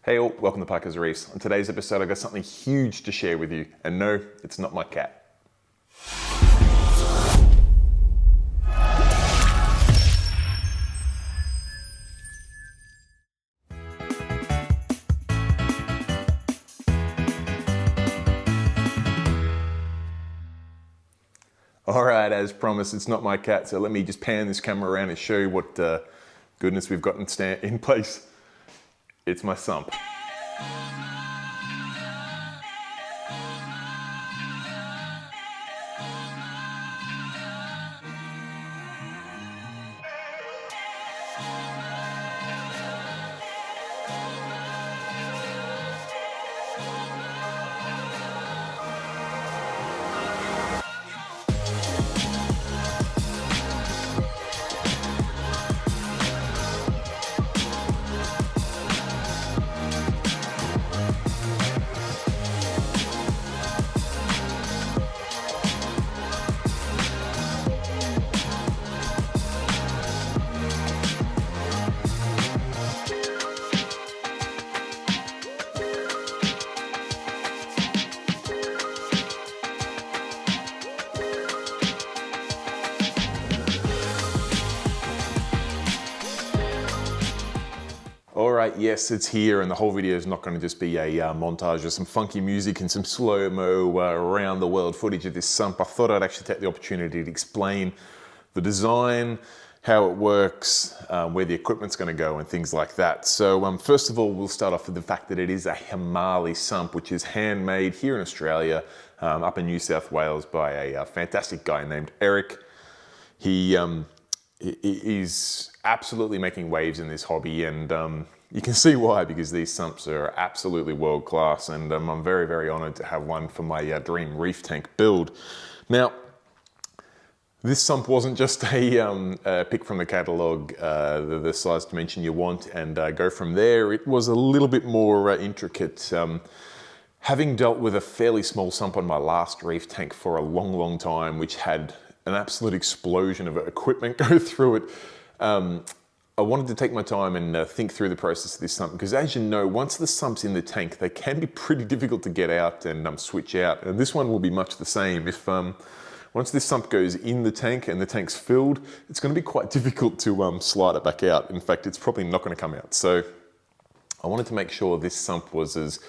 Hey all, welcome to Parker's Reefs. On today's episode, I got something huge to share with you. And no, it's not my cat. All right, as promised, it's not my cat. So let me just pan this camera around and show you what goodness we've got in place. It's my Sump. All right, yes, it's here, and the whole video is not going to just be a montage of some funky music and some slow-mo around the world footage of this Sump. I thought I'd actually take the opportunity to explain the design, how it works, where the equipment's going to go and things like that. So first of all, we'll start off with the fact that it is a Hmahli Sump, which is handmade here in Australia, up in New South Wales by a fantastic guy named Eric. He is absolutely making waves in this hobby, and you can see why, because these Sumps are absolutely world class, and I'm very, very honored to have one for my dream reef tank build. Now, this Sump wasn't just a pick from the catalog, the size dimension you want, and go from there. It was a little bit more intricate. Having dealt with a fairly small Sump on my last reef tank for a long, long time, which had an absolute explosion of equipment go through it, I wanted to take my time and think through the process of this Sump, because as you know, once the Sump's in the tank, they can be pretty difficult to get out and switch out. And this one will be much the same. If once this Sump goes in the tank and the tank's filled, it's going to be quite difficult to slide it back out. In fact, it's probably not going to come out. So I wanted to make sure this Sump was as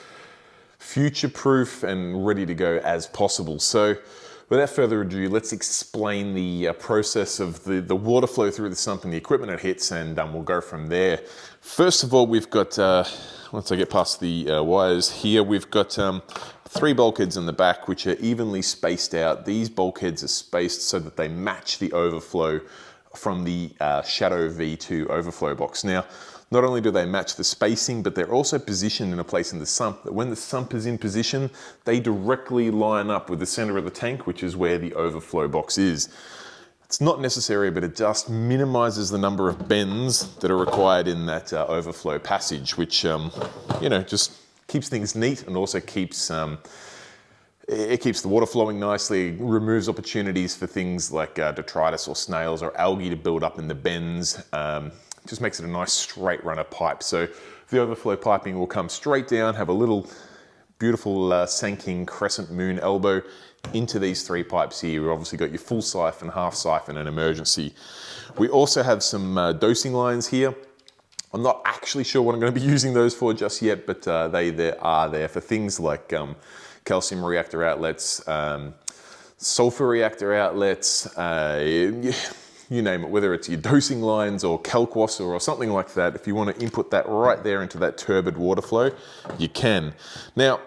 future-proof and ready to go as possible. So without further ado, let's explain the process of the water flow through the Sump and the equipment it hits, and we'll go from there. First of all, we've got, once I get past the wires here, we've got 3 bulkheads in the back, which are evenly spaced out. These bulkheads are spaced so that they match the overflow from the Shadow V2 overflow box. Now, not only do they match the spacing, but they're also positioned in a place in the Sump that when the Sump is in position, they directly line up with the center of the tank, which is where the overflow box is. It's not necessary, but it just minimizes the number of bends that are required in that overflow passage, which, you know, just keeps things neat, and also keeps it keeps the water flowing nicely, removes opportunities for things like detritus or snails or algae to build up in the bends. Just makes it a nice straight runner pipe. So the overflow piping will come straight down, have a little beautiful sinking crescent moon elbow into these 3 pipes here. We've obviously got your full siphon, half siphon, and emergency. We also have some dosing lines here. I'm not actually sure what I'm going to be using those for just yet, but they are there for things like calcium reactor outlets, sulfur reactor outlets, you name it, whether it's your dosing lines or kalkwasser or something like that. If you want to input that right there into that turbid water flow, you can. Now,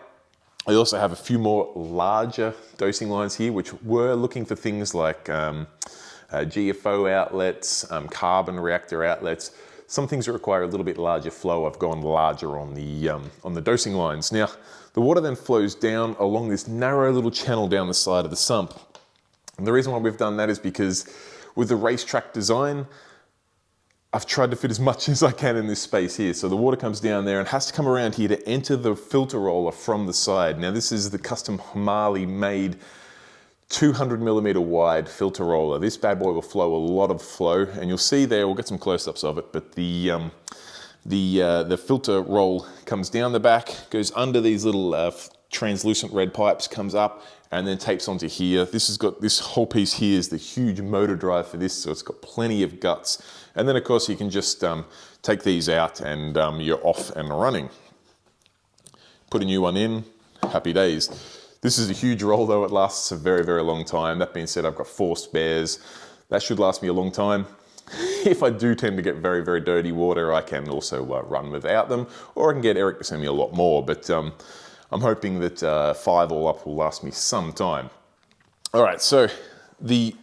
I also have a few more larger dosing lines here, which were looking for things like GFO outlets, carbon reactor outlets. Some things that require a little bit larger flow, I've gone larger on the dosing lines. Now, the water then flows down along this narrow little channel down the side of the Sump. And the reason why we've done that is because with the racetrack design, I've tried to fit as much as I can in this space here. So the water comes down there and has to come around here to enter the filter roller from the side. Now, this is the custom Hmahli made 200 millimeter wide filter roller. This bad boy will flow a lot of flow, and you'll see there, we'll get some close-ups of it, but the The filter roll comes down the back, goes under these little translucent red pipes, comes up, and then tapes onto here. This has got, this whole piece here is the huge motor drive for this, so it's got plenty of guts. And then of course you can just take these out and you're off and running. Put a new one in, happy days. This is a huge roll though, it lasts a very, very long time. That being said, I've got 4 spares. That should last me a long time. If I do tend to get very, very dirty water, I can also run without them, or I can get Eric to send me a lot more, but I'm hoping that 5 all up will last me some time. All right, so the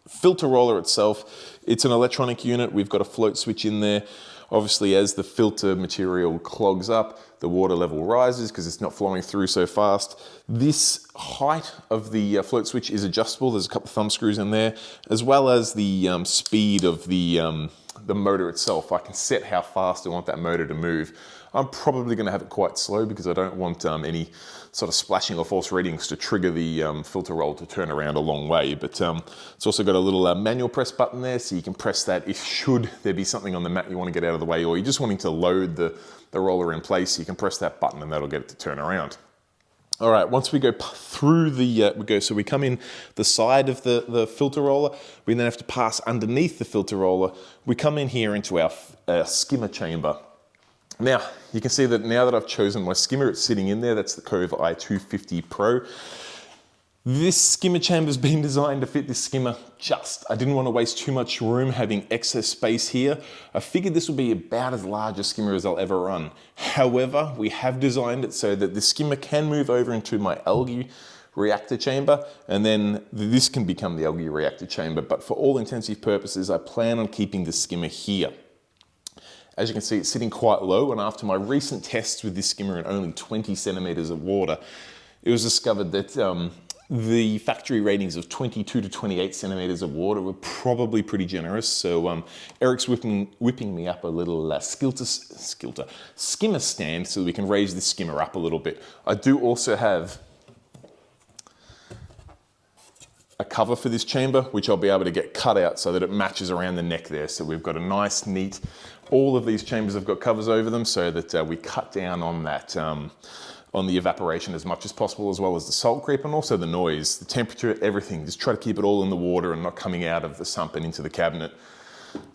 filter roller itself, it's an electronic unit. We've got a float switch in there. Obviously, as the filter material clogs up, the water level rises because it's not flowing through so fast. This height of the float switch is adjustable. There's a couple of thumb screws in there, as well as the speed of the motor itself. I can set how fast I want that motor to move. I'm probably going to have it quite slow because I don't want any sort of splashing or false readings to trigger the filter roll to turn around a long way. But it's also got a little manual press button there, so you can press that if should there be something on the mat you want to get out of the way, or you're just wanting to load the roller in place, you can press that button and that'll get it to turn around. All right, once we go through so we come in the side of the filter roller, we then have to pass underneath the filter roller. We come in here into our skimmer chamber. Now, you can see that now that I've chosen my skimmer, it's sitting in there. That's the Cove i250 Pro. This skimmer chamber's been designed to fit this skimmer I didn't want to waste too much room having excess space here. I figured this would be about as large a skimmer as I'll ever run. However, we have designed it so that the skimmer can move over into my algae reactor chamber, and then this can become the algae reactor chamber. But for all intensive purposes, I plan on keeping the skimmer here. As you can see, it's sitting quite low, and after my recent tests with this skimmer in only 20 centimeters of water, it was discovered that the factory ratings of 22 to 28 centimeters of water were probably pretty generous. So Eric's whipping me up a little skimmer stand so that we can raise this skimmer up a little bit. I do also have a cover for this chamber, which I'll be able to get cut out so that it matches around the neck there. So we've got a nice, neat, all of these chambers have got covers over them so that we cut down on that, on the evaporation as much as possible, as well as the salt creep and also the noise, the temperature, everything. Just try to keep it all in the water and not coming out of the sump and into the cabinet.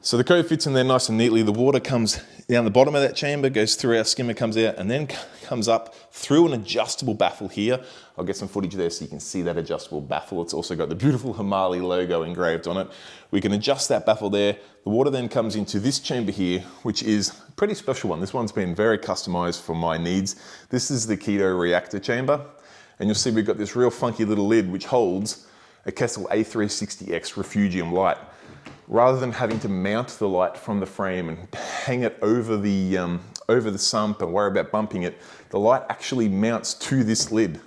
So the Cove fits in there nice and neatly. The water comes down the bottom of that chamber, goes through our skimmer, comes out, and then comes up through an adjustable baffle here. I'll get some footage there so you can see that adjustable baffle. It's also got the beautiful Hmahli logo engraved on it. We can adjust that baffle there. The water then comes into this chamber here, which is a pretty special one. This one's been very customized for my needs. This is the keto reactor chamber. And you'll see we've got this real funky little lid which holds a Kessel A360X Refugium light. Rather than having to mount the light from the frame and hang it over the sump and worry about bumping it, the light actually mounts to this lid.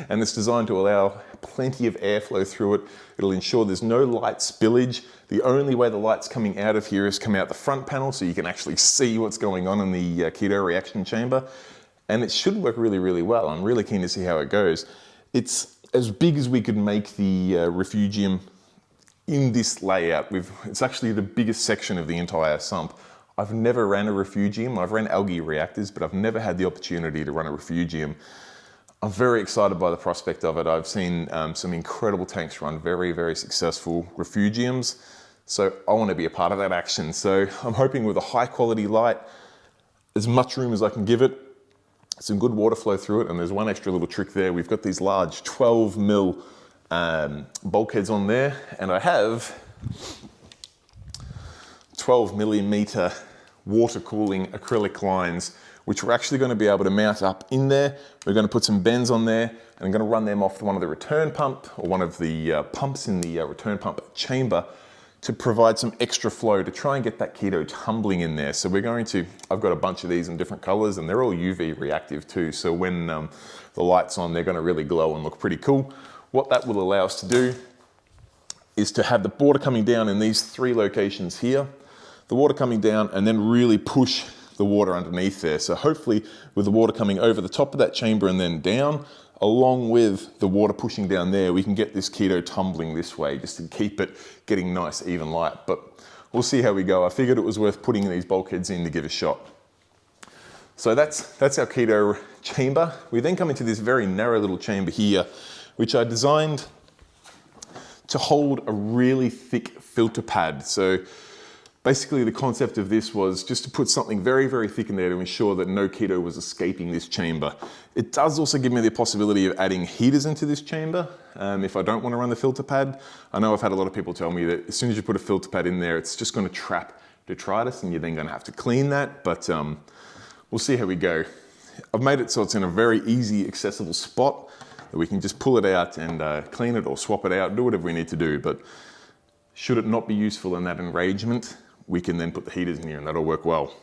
And it's designed to allow plenty of airflow through it. It'll ensure there's no light spillage. The only way the light's coming out of here is come out the front panel so you can actually see what's going on in the keto reaction chamber. And it should work really, really well. I'm really keen to see how it goes. It's as big as we could make the Refugium in this layout. It's actually the biggest section of the entire sump. I've never ran a Refugium. I've ran algae reactors, but I've never had the opportunity to run a Refugium. I'm very excited by the prospect of it. I've seen some incredible tanks run very, very successful Refugiums. So I want to be a part of that action. So I'm hoping with a high quality light, as much room as I can give it, some good water flow through it. And there's one extra little trick there. We've got these large 12 mil bulkheads on there, and I have 12 millimeter water cooling acrylic lines, which we're actually going to be able to mount up in there. We're going to put some bends on there, and I'm going to run them off one of the return pump, or one of the pumps in the return pump chamber, to provide some extra flow to try and get that keto tumbling in there. So I've got a bunch of these in different colors, and they're all UV reactive too. So when the light's on, they're going to really glow and look pretty cool. What that will allow us to do is to have the water coming down in these 3 locations here, the water coming down, and then really push the water underneath there. So hopefully with the water coming over the top of that chamber and then down, along with the water pushing down there, we can get this keto tumbling this way just to keep it getting nice even light. But we'll see how we go. I figured it was worth putting these bulkheads in to give a shot. So that's our keto chamber. We then come into this very narrow little chamber here, which I designed to hold a really thick filter pad. So basically the concept of this was just to put something very, very thick in there to ensure that no keto was escaping this chamber. It does also give me the possibility of adding heaters into this chamber if I don't want to run the filter pad. I know I've had a lot of people tell me that as soon as you put a filter pad in there, it's just going to trap detritus and you're then going to have to clean that, but we'll see how we go. I've made it so it's in a very easy, accessible spot that we can just pull it out and clean it or swap it out, do whatever we need to do. But should it not be useful in that arrangement, we can then put the heaters in here and that'll work well.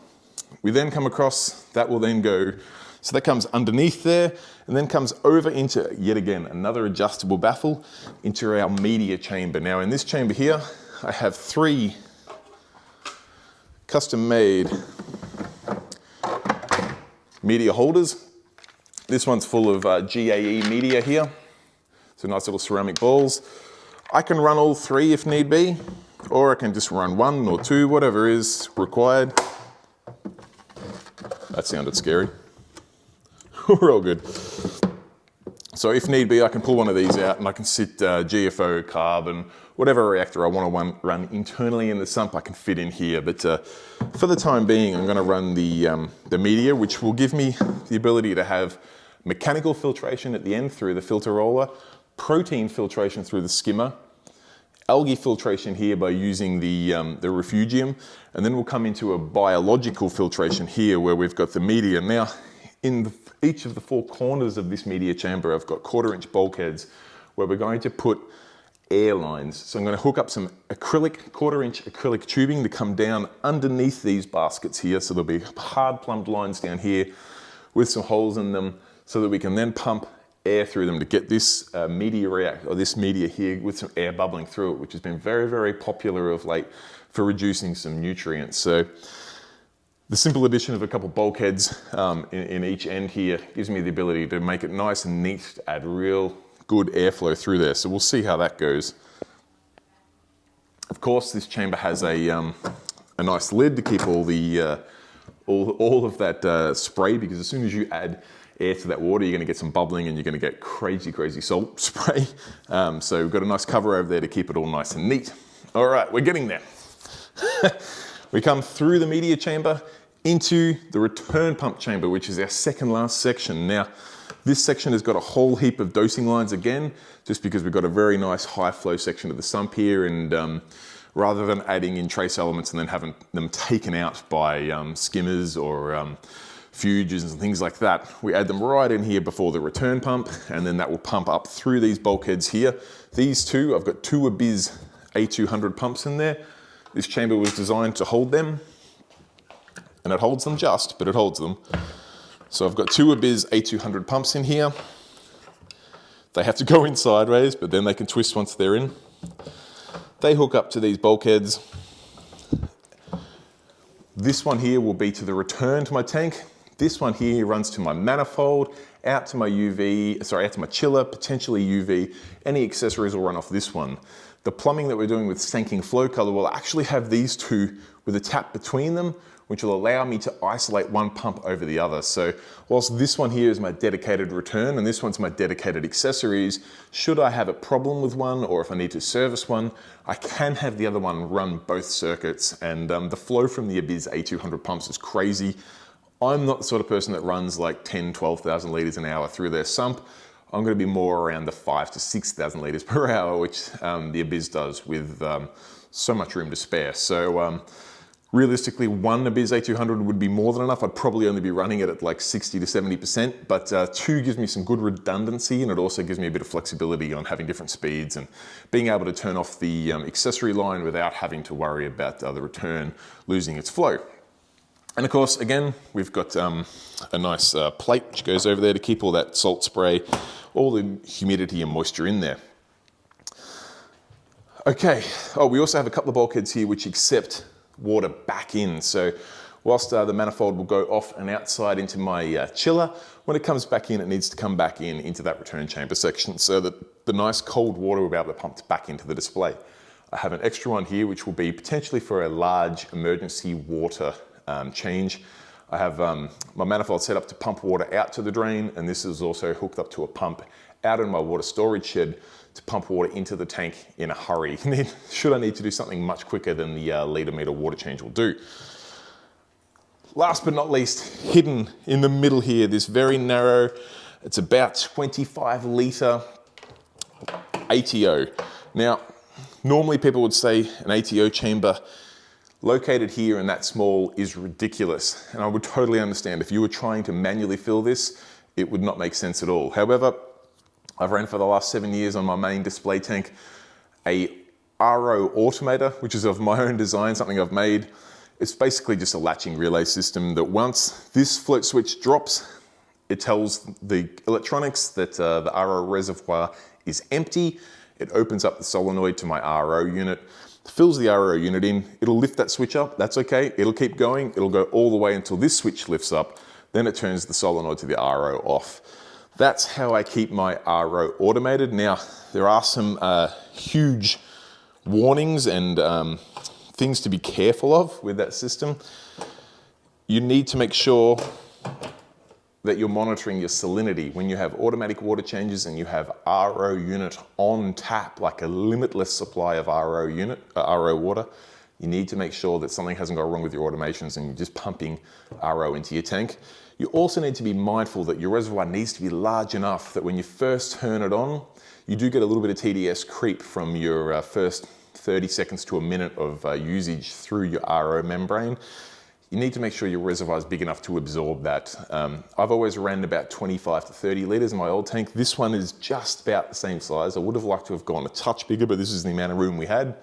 We then come across, that will then go, so that comes underneath there and then comes over into, yet again, another adjustable baffle into our media chamber. Now in this chamber here, I have 3 custom made media holders. This one's full of GAE media here. So nice little ceramic balls. I can run all 3 if need be, or I can just run 1 or 2, whatever is required. That sounded scary. We're all good. So if need be, I can pull one of these out and I can sit GFO, carbon, whatever reactor I want to run internally in the sump, I can fit in here. But for the time being, I'm going to run the media, which will give me the ability to have mechanical filtration at the end through the filter roller, protein filtration through the skimmer, algae filtration here by using the Refugium, and then we'll come into a biological filtration here where we've got the media. Now, in each of the 4 corners of this media chamber, I've got 1/4-inch bulkheads where we're going to put air lines. So I'm going to hook up some acrylic, 1/4-inch acrylic tubing to come down underneath these baskets here. So there'll be hard plumbed lines down here with some holes in them so that we can then pump air through them to get this this media here with some air bubbling through it, which has been very, very popular of late for reducing some nutrients. So the simple addition of a couple bulkheads in each end here gives me the ability to make it nice and neat, to add real good airflow through there. So we'll see how that goes. Of course, this chamber has a nice lid to keep all the all of that spray, because as soon as you add air to that water, you're going to get some bubbling and you're going to get crazy, crazy salt spray. So we've got a nice cover over there to keep it all nice and neat. All right, we're getting there. We come through the media chamber into the return pump chamber, which is our second last section. Now, this section has got a whole heap of dosing lines again, just because we've got a very nice high flow section of the sump here, and rather than adding in trace elements and then having them taken out by skimmers or fuges and things like that, we add them right in here before the return pump, and then that will pump up through these bulkheads here. These 2, I've got 2 Abiz A200 pumps in there. This chamber was designed to hold them, and it holds them but it holds them. So I've got 2 Abiz A200 pumps in here. They have to go in sideways, but then they can twist once they're in. They hook up to these bulkheads. This one here will be to the return to my tank. This one here runs to my manifold, out to my out to my chiller, potentially UV. Any accessories will run off this one. The plumbing that we're doing with sinking flow color will actually have these 2 with a tap between them, which will allow me to isolate one pump over the other. So whilst this one here is my dedicated return and this one's my dedicated accessories, should I have a problem with one or if I need to service one, I can have the other one run both circuits. And the flow from the Abiz A200 pumps is crazy. I'm not the sort of person that runs like 10, 12,000 litres an hour through their sump. I'm going to be more around the 5,000 to 6,000 litres per hour, which the Abiz does with so much room to spare. So realistically, 1 Abiz A200 would be more than enough. I'd probably only be running it at like 60 to 70%, but 2 gives me some good redundancy, and it also gives me a bit of flexibility on having different speeds and being able to turn off the accessory line without having to worry about the return losing its flow. And of course, again, we've got a nice plate which goes over there to keep all that salt spray, all the humidity and moisture in there. Okay, we also have a couple of bulkheads here which accept water back in. So whilst the manifold will go off and outside into my chiller, when it comes back in, it needs to come back in into that return chamber section so that the nice cold water will be able to pump back into the display. I have an extra one here, which will be potentially for a large emergency water change. I have my manifold set up to pump water out to the drain, and this is also hooked up to a pump out in my water storage shed to pump water into the tank in a hurry, should I need to do something much quicker than the litre meter water change will do. Last but not least, hidden in the middle here, this very narrow, it's about 25 litre ATO. Now, normally people would say an ATO chamber located here and that small is ridiculous. And I would totally understand if you were trying to manually fill this, it would not make sense at all. However, I've ran for the last 7 years on my main display tank a RO automator, which is of my own design, something I've made. It's basically just a latching relay system that once this float switch drops, it tells the electronics that the RO reservoir is empty. It opens up the solenoid to my RO unit, fills the RO unit in, it'll lift that switch up, that's okay, it'll keep going, it'll go all the way until this switch lifts up, then it turns the solenoid to the RO off. That's how I keep my RO automated. Now, there are some huge warnings and things to be careful of with that system. You need to make sure that you're monitoring your salinity. When you have automatic water changes and you have RO unit on tap, like a limitless supply of RO water, you need to make sure that something hasn't gone wrong with your automations and you're just pumping RO into your tank. You also need to be mindful that your reservoir needs to be large enough that when you first turn it on, you do get a little bit of TDS creep from your first 30 seconds to a minute of usage through your RO membrane. You need to make sure your reservoir is big enough to absorb that. I've always ran about 25 to 30 litres in my old tank. This one is just about the same size. I would have liked to have gone a touch bigger, but this is the amount of room we had.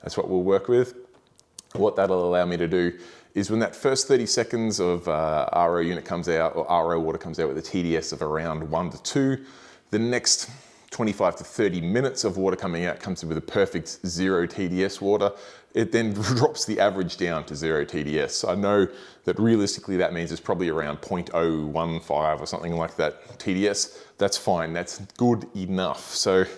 That's what we'll work with. What that'll allow me to do is when that first 30 seconds of RO unit comes out, or RO water comes out with a TDS of around 1 to 2, the next 25 to 30 minutes of water coming out comes in with a perfect 0 TDS water. It then drops the average down to 0 TDS. I know that realistically that means it's probably around 0.015 or something like that TDS. That's fine, that's good enough. So it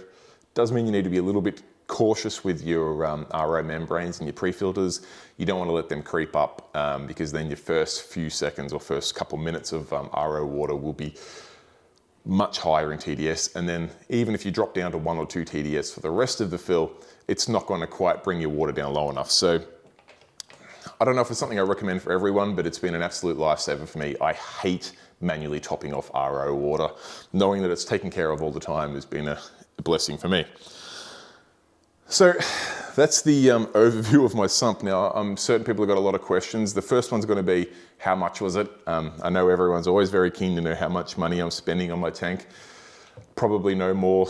does mean you need to be a little bit cautious with your RO membranes and your pre-filters. You don't want to let them creep up because then your first few seconds or first couple minutes of RO water will be much higher in TDS, and then even if you drop down to 1 or 2 TDS for the rest of the fill, it's not going to quite bring your water down low enough. So I don't know if it's something I recommend for everyone, but it's been an absolute lifesaver for me. I hate manually topping off RO water. Knowing that it's taken care of all the time has been a blessing for me. So that's the overview of my sump. Now, I'm certain people have got a lot of questions. The first one's going to be, how much was it? I know everyone's always very keen to know how much money I'm spending on my tank. Probably no more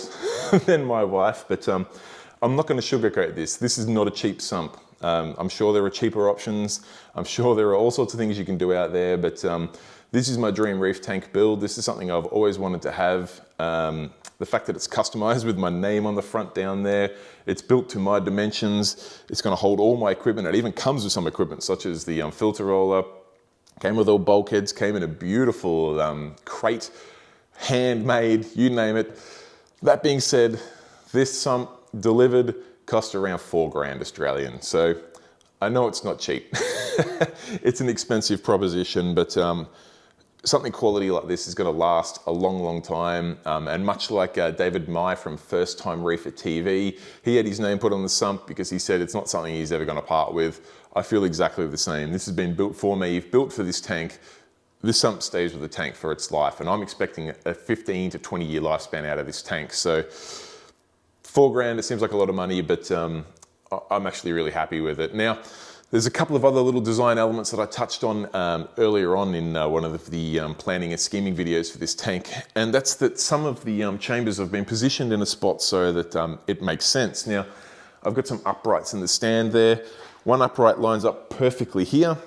than my wife, but I'm not going to sugarcoat this. This is not a cheap sump. I'm sure there are cheaper options. I'm sure there are all sorts of things you can do out there, but this is my dream reef tank build. This is something I've always wanted to have. The fact that it's customized with my name on the front down there, it's built to my dimensions, it's going to hold all my equipment. It even comes with some equipment such as the filter roller, came with all bulkheads, came in a beautiful crate, handmade, you name it. That being said, this sump delivered cost around 4 grand Australian. So I know it's not cheap. It's an expensive proposition, but something quality like this is going to last a long, long time. And much like David Mai from First Time Reefer TV, he had his name put on the sump because he said it's not something he's ever going to part with. I feel exactly the same. This has been built for me, built for this tank. This sump stays with the tank for its life, and I'm expecting a 15 to 20 year lifespan out of this tank. So 4 grand, it seems like a lot of money, but I'm actually really happy with it. Now, there's a couple of other little design elements that I touched on earlier on in one of the planning and scheming videos for this tank, and that's that some of the chambers have been positioned in a spot so that it makes sense. Now, I've got some uprights in the stand there. One upright lines up perfectly here,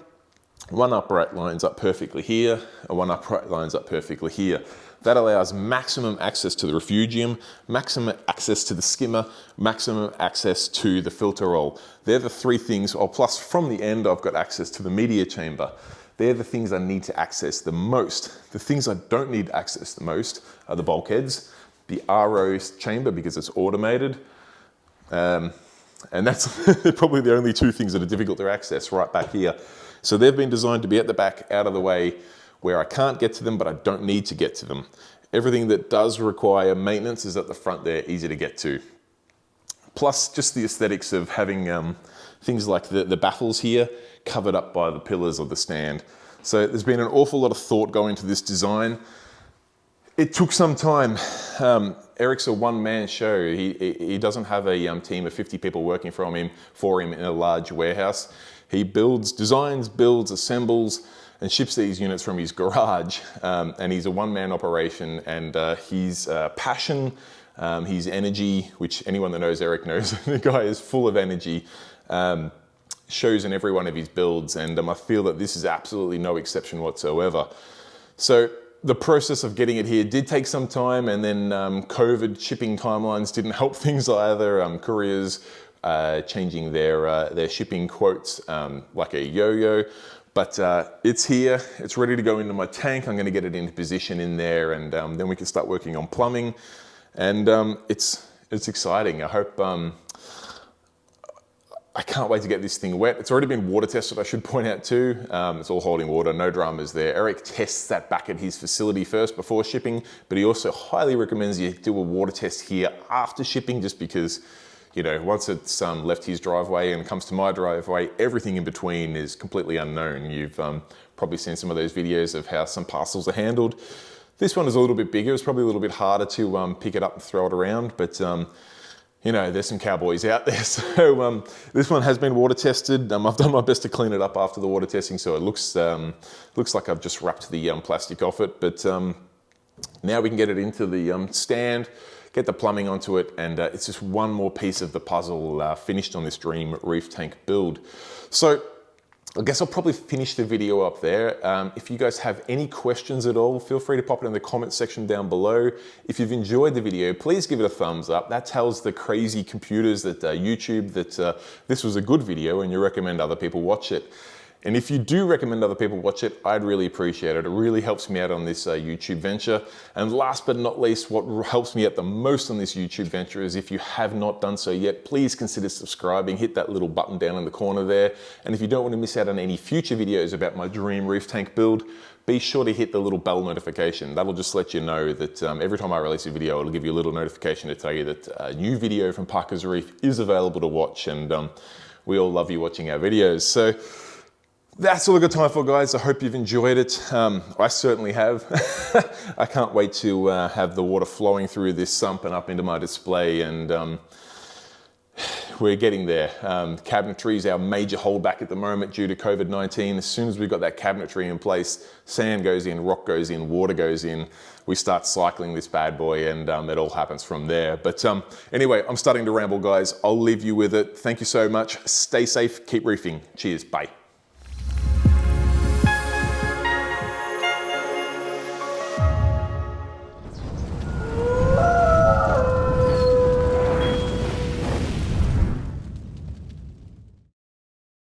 one upright lines up perfectly here, and one upright lines up perfectly here. That allows maximum access to the Refugium, maximum access to the skimmer, maximum access to the filter roll. They're the 3 things, or plus from the end I've got access to the media chamber. They're the things I need to access the most. The things I don't need access the most are the bulkheads, the RO chamber because it's automated, And that's probably the only two things that are difficult to access right back here. So they've been designed to be at the back, out of the way, where I can't get to them, but I don't need to get to them. Everything that does require maintenance is at the front there, easy to get to. Plus just the aesthetics of having things like the baffles here covered up by the pillars of the stand. So there's been an awful lot of thought going into this design. It took some time. Eric's a one-man show. He doesn't have a team of 50 people working for him in a large warehouse. He designs, builds, assembles, and ships these units from his garage. And he's a one-man operation, and his passion, his energy, which anyone that knows Eric knows, the guy is full of energy, shows in every one of his builds, and I feel that this is absolutely no exception whatsoever. So the process of getting it here did take some time, and then COVID shipping timelines didn't help things either. Couriers changing their shipping quotes like a yo-yo. But it's here, it's ready to go into my tank. I'm gonna get it into position in there, and then we can start working on plumbing. And it's exciting. I hope, I can't wait to get this thing wet. It's already been water tested, I should point out too. It's all holding water, no dramas there. Eric tests that back at his facility first before shipping, but he also highly recommends you do a water test here after shipping, just because, you know, once it's left his driveway and comes to my driveway, everything in between is completely unknown. You've probably seen some of those videos of how some parcels are handled. This one is a little bit bigger. It's probably a little bit harder to pick it up and throw it around, but you know, there's some cowboys out there. So this one has been water tested. I've done my best to clean it up after the water testing, so it looks like I've just wrapped the plastic off it. But now we can get it into the stand, get the plumbing onto it, and it's just one more piece of the puzzle finished on this dream reef tank build. So I guess I'll probably finish the video up there. If you guys have any questions at all, feel free to pop it in the comment section down below. If you've enjoyed the video, please give it a thumbs up. That tells the crazy computers that YouTube that this was a good video and you recommend other people watch it. And if you do recommend other people watch it, I'd really appreciate it. It really helps me out on this YouTube venture. And last but not least, what helps me out the most on this YouTube venture is if you have not done so yet, please consider subscribing, hit that little button down in the corner there. And if you don't want to miss out on any future videos about my dream reef tank build, be sure to hit the little bell notification. That'll just let you know that every time I release a video, it'll give you a little notification to tell you that a new video from Parker's Reef is available to watch. And we all love you watching our videos. So that's all I've got time for, guys. I hope you've enjoyed it. I certainly have. I can't wait to have the water flowing through this sump and up into my display, and we're getting there. Cabinetry is our major holdback at the moment due to COVID-19. As soon as we've got that cabinetry in place, sand goes in, rock goes in, water goes in, we start cycling this bad boy, and it all happens from there. But anyway, I'm starting to ramble, guys. I'll leave you with it. Thank you so much. Stay safe, keep reefing. Cheers, bye.